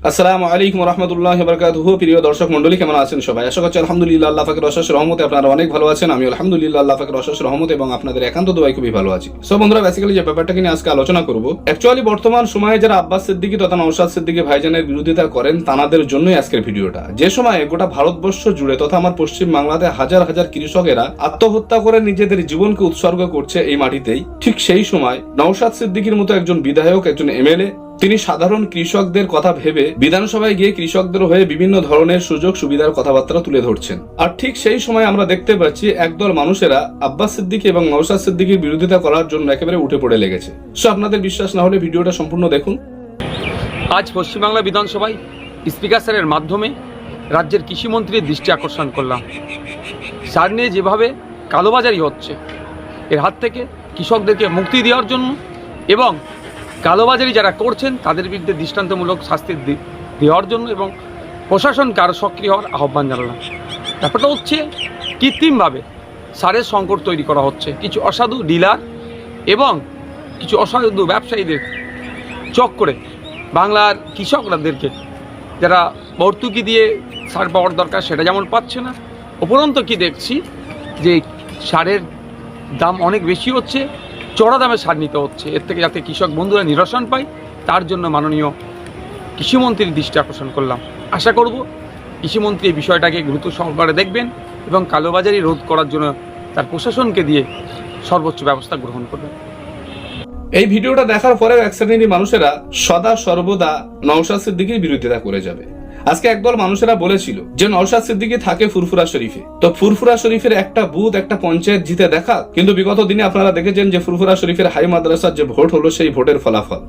আসসালামু আলাইকুম রহমতুল্লাহি ওয়া বারাকাতুহু। প্রিয় দর্শক মণ্ডলী, কেমন আছেন সবাই? আশা করছি আলহামদুলিল্লাহ আল্লাহ পাকের অশেষ রহমতে আপনারা অনেক ভালো আছেন। আমি আলহামদুলিল্লাহ আল্লাহ পাকের অশেষ রহমতে এবং আপনাদের একান্ত দোয়ায় খুবই ভালো আছি। সো বন্ধুরা, বেসিক্যালি যে ব্যাপারটাকে নিয়ে আজকে আলোচনা করব, অ্যাকচুয়ালি বর্তমান সময়ে যারা আব্বাস সিদ্দিকী তথা নওশাদ সিদ্দিকী ভাইজানের বিরোধিতা করেন তাদের জন্যই আজকের ভিডিওটা। যে সময়ে গোটা ভারতবর্ষ জুড়ে তথা আমার পশ্চিম বাংলাতে হাজার হাজার কৃষকেরা আত্মহত্যা করে নিজেদের জীবনকে উৎসর্গ করছে এই মাটিতেই, ঠিক সেই সময় নওশাদ সিদ্দিকীর মতো একজন বিধায়ক, একজন এমএলএ, তিনি সাধারণ কৃষকদের কথা ভেবে বিধানসভায় গিয়ে কৃষকদের হয়ে বিভিন্ন ধরনের সুযোগ সুবিধার কথাবার্তা তুলে ধরছেন। আর ঠিক সেই সময় আমরা দেখতে পাচ্ছি একদল মানুষেরা আব্বাস সিদ্দিকী এবং নওশাদ সিদ্দিকীর বিরোধিতা করার জন্য একেবারে উঠে পড়ে লেগেছে। সো আপনাদের বিশ্বাস না হলে ভিডিওটা সম্পূর্ণ দেখুন। আজ পশ্চিমবাংলা বিধানসভায় স্পিকার স্যারের মাধ্যমে রাজ্যের কৃষিমন্ত্রীর দৃষ্টি আকর্ষণ করলাম। সার নিয়ে যেভাবে কালোবাজারি হচ্ছে, এর হাত থেকে কৃষকদেরকে মুক্তি দেওয়ার জন্য এবং কালোবাজারি যারা করছেন তাদের বিরুদ্ধে দৃষ্টান্তমূলক শাস্তি দেওয়ার জন্য এবং প্রশাসনকে আরও সক্রিয় হওয়ার আহ্বান জানালাম। ব্যাপারটা হচ্ছে কৃত্রিমভাবে সারের সংকট তৈরি করা হচ্ছে। কিছু অসাধু ডিলার এবং কিছু অসাধু ব্যবসায়ীদের চক করে বাংলার কৃষকরাদেরকে যারা ভর্তুকি দিয়ে সার পাওয়ার দরকার সেটা যেমন পাচ্ছে না, উপরন্ত কি দেখছি যে সারের দাম অনেক বেশি হচ্ছে, চড়া দামে সার নিতে হচ্ছে। এর থেকে যাতে কৃষক বন্ধুরা নিরসন পায় তার জন্য মাননীয় কৃষিমন্ত্রীর দৃষ্টি আকর্ষণ করলাম। আশা করব কৃষিমন্ত্রী এই বিষয়টাকে গুরুত্ব সহকারে দেখবেন এবং কালোবাজারি রোধ করার জন্য তার প্রশাসনকে দিয়ে সর্বোচ্চ ব্যবস্থা গ্রহণ করবেন। এই ভিডিওটা দেখার পরেও এক শ্রেণীর মানুষেরা সদা সর্বদা নওশাদ সিদ্দিকীর বিরোধিতা করে যাবে। আজকে একদল মানুষেরা বলেছিল যে নওশাদ সিদ্দিকী থাকে ফুরফুরা শরীফে, তো ফুরফুরা শরীফের একটা বুথ, একটা পঞ্চায়েত জিতে দেখা। কিন্তু বিগত দিনে আপনারা দেখেছেন যে ফুরফুরা শরীফের হাই মাদ্রাসার যে ভোট হলো, সেই ভোটের ফলাফল,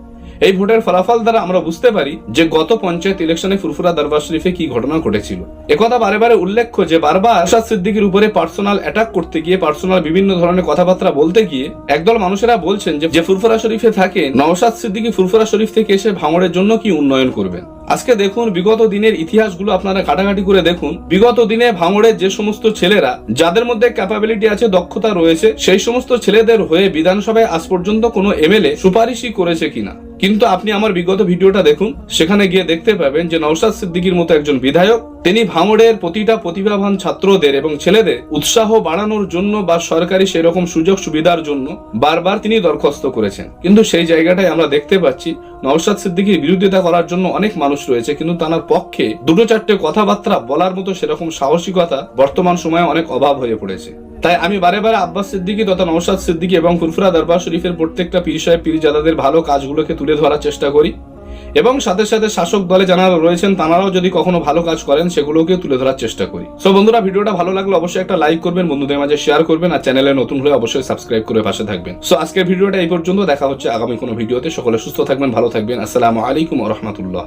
এই ভোটের ফলাফল দ্বারা আমরা বুঝতে পারি যে গত পঞ্চায়েত ইলেকশনে ফুরফুরা দরবার শরীফে কি ঘটনা ঘটেছিল। একথা বারে বারে উল্লেখ্য যে বারবার নওশাদ সিদ্দিকীর উপরে পার্সোনাল অ্যাটাক করতে গিয়ে, পার্সোনাল বিভিন্ন ধরনের কথাবার্তা বলতে গিয়ে একদল মানুষেরা বলছেন যে ফুরফুরা শরীফে থাকে নওশাদ সিদ্দিকী ফুরফুরা শরীফ থেকে এসে ভাঙড়ের জন্য কি উন্নয়ন করবেন। আজকে দেখুন, বিগত দিনের ইতিহাসগুলো আপনারা ঘাটাঘাটি করে দেখুন। বিগত দিনে ভাঙড়ের যে সমস্ত ছেলেরা, যাদের মধ্যে ক্যাপাবিলিটি আছে, দক্ষতা রয়েছে, সেই সমস্ত ছেলেদের হয়ে বিধানসভায় আজ পর্যন্ত কোনো এমএলএ সুপারিশই করেছে কিনা। কিন্তু আপনি আমার বিগত ভিডিওটা দেখুন, সেখানে গিয়ে দেখতে পাবেন যে নওশাদ সিদ্দিকীর মতো একজন বিধায়ক, তিনি ভাঙড়ের প্রতিটা প্রতিভাবান ছাত্রদের এবং ছেলেদের উৎসাহ বাড়ানোর জন্য বা সরকারি সেরকম সুযোগ সুবিধার জন্য বারবার তিনি দরখাস্ত করেছেন। কিন্তু সেই জায়গাটায় আমরা দেখতে পাচ্ছি নওশাদ সিদ্দিকীর বিরোধিতা করার জন্য অনেক মানুষ রয়েছে, কিন্তু তার পক্ষে দুটো চারটে কথাবার্তা বলার মতো সেরকম সাহসিকতা বর্তমান সময়ে অনেক অভাব হয়ে পড়েছে। তাই আমি বারে বারে আব্বাস সিদ্দিকী তথা নওশাদ সিদ্দিকী এবং ফুরফুরা দরবার শরীফের প্রত্যেকটা পীর সাহেব পীরজাদাদের ভালো কাজগুলোকে তুলে ধরার চেষ্টা করি এবং সাথে সাথে শাসক দলে যারা রয়েছেন তারাও যদি কখনো ভালো কাজ করেন সেগুলোকে তুলে ধরার চেষ্টা করি। সো বন্ধুরা, ভিডিওটা ভালো লাগলে অবশ্যই একটা লাইক করবেন, বন্ধুদের মাঝে শেয়ার করবেন, আর চ্যানেলে নতুন হলে অবশ্যই সাবস্ক্রাইব করে পাশে থাকবেন। সো আজকের ভিডিওটা এই পর্যন্ত, দেখা হচ্ছে আগামী কোনো ভিডিওতে। সকলে সুস্থ থাকবেন, ভালো থাকবেন। আসসালামু আলাইকুম ওয়া রাহমাতুল্লাহ।